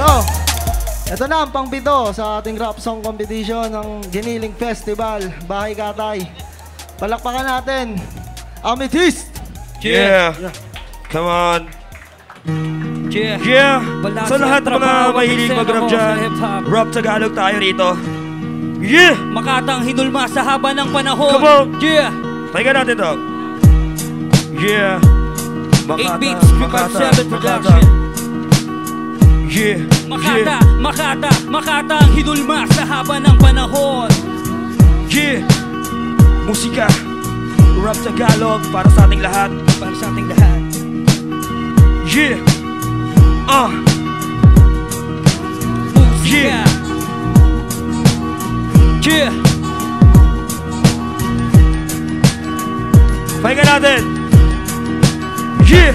So, ito na ang pang-pito sa ating rap song competition ng Giniling Festival, Bahay Katay. Palakpakan natin, Amethyst! Yeah! Come on! Yeah! Sa lahat ng mga mahilig mag-rap dyan, rap Tagalog tayo rito. Yeah! Makatang hinulma sa haba ng panahon. Come on! Yeah! Pakinggan natin to. Yeah! 8 beats, 357 production. Yeah! Makata, Makata, Makatang hinulma sa haba ng panahon. Yeah! Musika, rap Tagalog para sa ating lahat. Para sa ating lahat. Yeah! Musika. Yeah! Pakinggan natin. Yeah!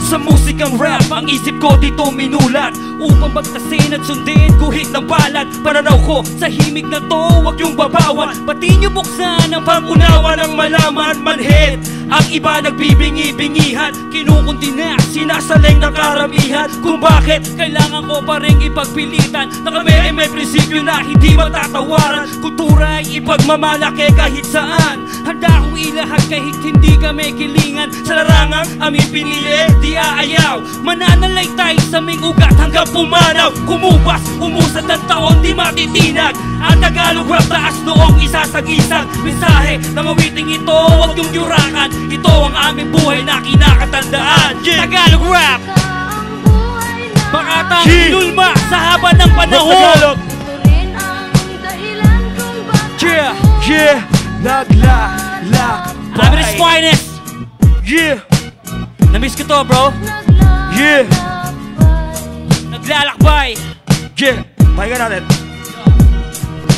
Sa musikang rap, ang isip ko dito minulat upang bagtasin at sundin guhit ng balat. Pananaw ko sa himig na to, huwag yung babawan. Pati nyo buksan ang pangunawa ng malaman manhid. Ang iba nagbibingi-bingihan, kinukundi na sinasaleng ng karamihan. Kung bakit kailangan ko pa rin ipagpilitan na kami ay may prinsipyo na hindi matatawaran. Kultura ay ipagmamalaki kahit saan. Handa akong ilahad kahit hindi kami kilingan. Sa larangang aming pinili, di aayaw. Mananalay tayo sa aming ugat hanggang pumanaw. Kumubas, umusad ng taon di matitinag. Ang Tagalog rap taas noong isasagisang mensahe ng awiting ito, huwag yung yurakan. Ito ang aming buhay na kinakatandaan. Tagalog rap, Makatang hinulma sa haba ng panahon. Yeah, yeah, naglalakbay. Average finest. Yeah, Na-miss ko to, bro. yeah, Naglalakbay. yeah. Pakinggan natin.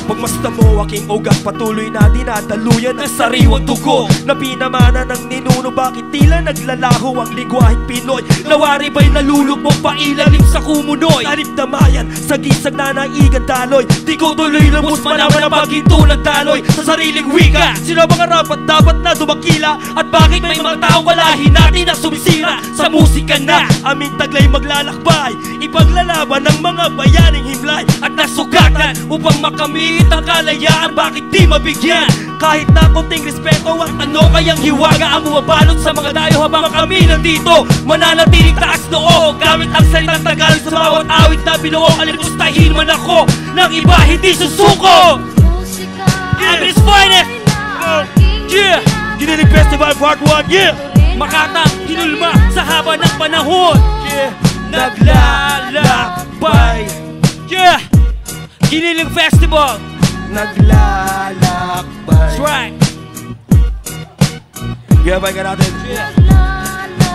Pagmasdan mo aking ugat, patuloy na dinadaluyan ng sariwang dugo na pinamana ng ninuno. Bakit tila naglalaho ang lingwaheng Pinoy? Nawari ba'y nalulubog pa ilalim sa kumunoy? Tanip na mayan, sa gisag na naigan daloy. Di ko tuloy lubos malaman ang paghinto ng daloy sa sariling wika. Sino bang arapat dapat na dumakila? At bakit may mga taong walahin natin na sumisira sa musika na aming taglay maglalakbay? Ipaglalaban ng mga bayaning himlay at nasugatan upang makamit ang kalayaan. Bakit di mabigyan? Kahit na konting respeto at ano kayang hiwaga ang bumabalot sa mga dayo habang kami nandito mananatiling taas noo. Gamit ang salitang Tagalog sa bawat awit na binuo. Alimustahin man ako ng iba hindi susuko. Average finest. Yeah, Giniling Festival Part 1. Yeah, Makatang hinulma sa haba ng panahon. yeah, Naglalakbay. Yeah, Giniling Festival. naglalakbay. That's right. Yeah, pakinggan natin. Yeah.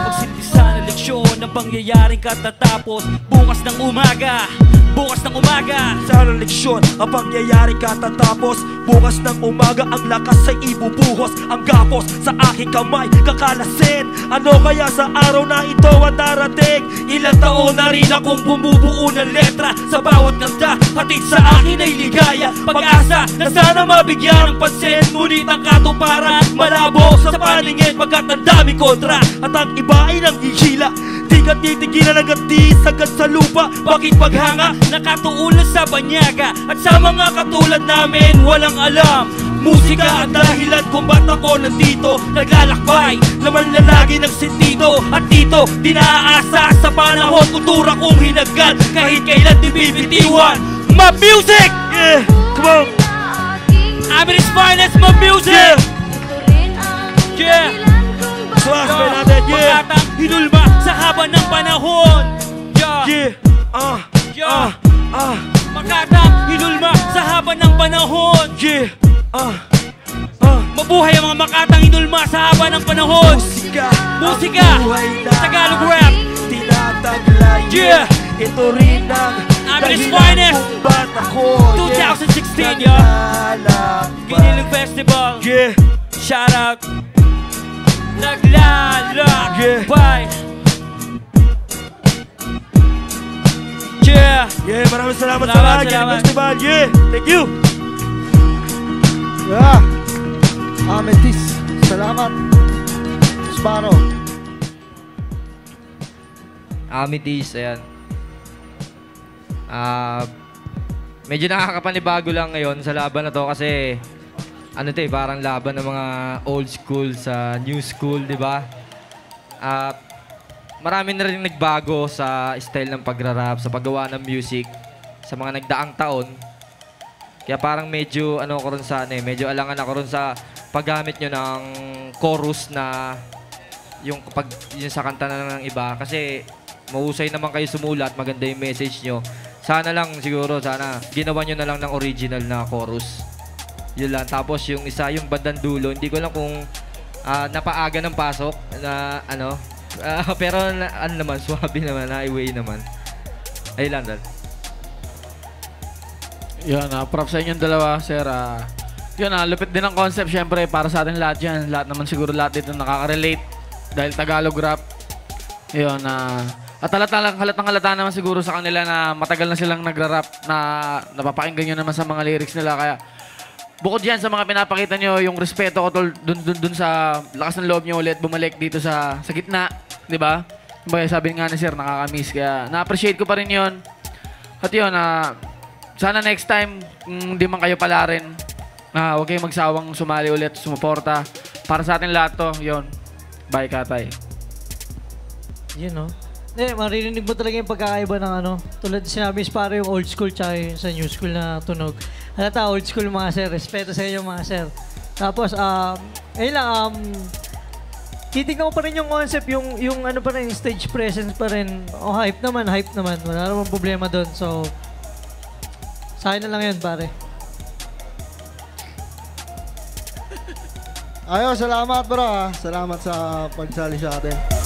Pagsilbisa na leksyon ng pangyayaring katatapos bukas ng umaga. Bukas ng umaga. Sa leksyon ang pangyayari katatapos bukas ng umaga. Ang lakas ay ibubuhos, ang gapos sa aking kamay kakalasin. Ano kaya sa araw na ito ang darating? Ilang taon na rin akong bumubuo ng letra sa bawat kanta. Hatid sa akin ay ligaya, pag-asa na sana mabigyan ng pansin. Ngunit ang katuparan malabo sa paningin pagkat ang daming kontra. At ang iba ay nanghihila, di ka titigilan hanggang di sagad sa lupa. Bakit paghanga nakatuulan sa banyaga? At sa mga katulad namin walang alam. Musika ang dahilan kung ba't ako nandito. Naglalakbay, naman na lagi ng sentido. At dito, di naaasa sa panahon. Kultura kong hinagkan, kahit kailan di bibitiwan. My music! Yeah, come on! Average finest, my music! Yeah! Slash by natin, yeah! Makatang hinulma sa haba ng panahon. Yeah! Makatang hinulma sa haba ng panahon. Yeah! Mabuhay ang mga Makatang hinulma sa haba ng panahon. Musika, Tagalog rap, tinataglay. Yeah! Ito rin ang Average dahilan finest. kung ba't ako 2016, yo! Giniling Festival. Yeah! Shout out. Naglalakbay. Yeah! Yeah, maraming salamat sa Salamat, Giniling salamat. Festival. Yeah! Thank you! Yeah, Amethyst, salamat. Sparrow. Amethyst, ayan. Medyo nakakapanibago lang ngayon sa laban na to kasi ano to parang laban ng mga old school sa new school, di ba? Marami na rin nagbago sa style ng pagrarap, sa paggawa ng music sa mga nagdaang taon. Kaya parang medyo ano ko rin sa medyo alangan ako rin sa paggamit nyo ng chorus na yung sa kanta na ng iba kasi mahusay naman kayo sumulat, maganda yung message nyo. Sana lang siguro, sana ginawa nyo na lang ng original na chorus. Yun lang. Tapos yung isa, yung bandang dulo, hindi ko lang kung napaaga ng pasok na ano. Pero ano naman, swabe naman, highway naman. Ayun lang dal. Yun, props sa inyong dalawa, sir. Yun, lupit din ang concept, syempre, para sa ating lahat yan. Lahat naman siguro lahat dito nakaka-relate dahil Tagalog rap. Yun, at halatang-halata naman siguro sa kanila na matagal na silang nagra-rap na napapakinggan nyo naman sa mga lyrics nila. Kaya bukod yan sa mga pinapakita nyo, yung respeto ko tol, dun sa lakas ng loob nyo ulit bumalik dito sa gitna. Di ba? Sabi nga ni sir, nakakamiss. Kaya na-appreciate ko pa rin yun. At yun, sana next time, hindi man kayo pala rin, huwag kayong magsawang sumali ulit, sumuporta. Para sa atin lahat to, yun. Bye, Katay. Yun, no? Maririnig mo talaga yung pagkakaiba ng ano. Tulad sinabi para yung old school tsaka yung sa new school na tunog. Halata, old school mga sir. Respeto sa inyo mga sir. Tapos, ayun lang, titignan ko pa rin yung concept, yung ano pa rin, stage presence pa rin. Hype naman. Wala namang problema doon. So, sa akin na lang yun, pare. Ayos, salamat bro. Salamat sa pagsali sa atin.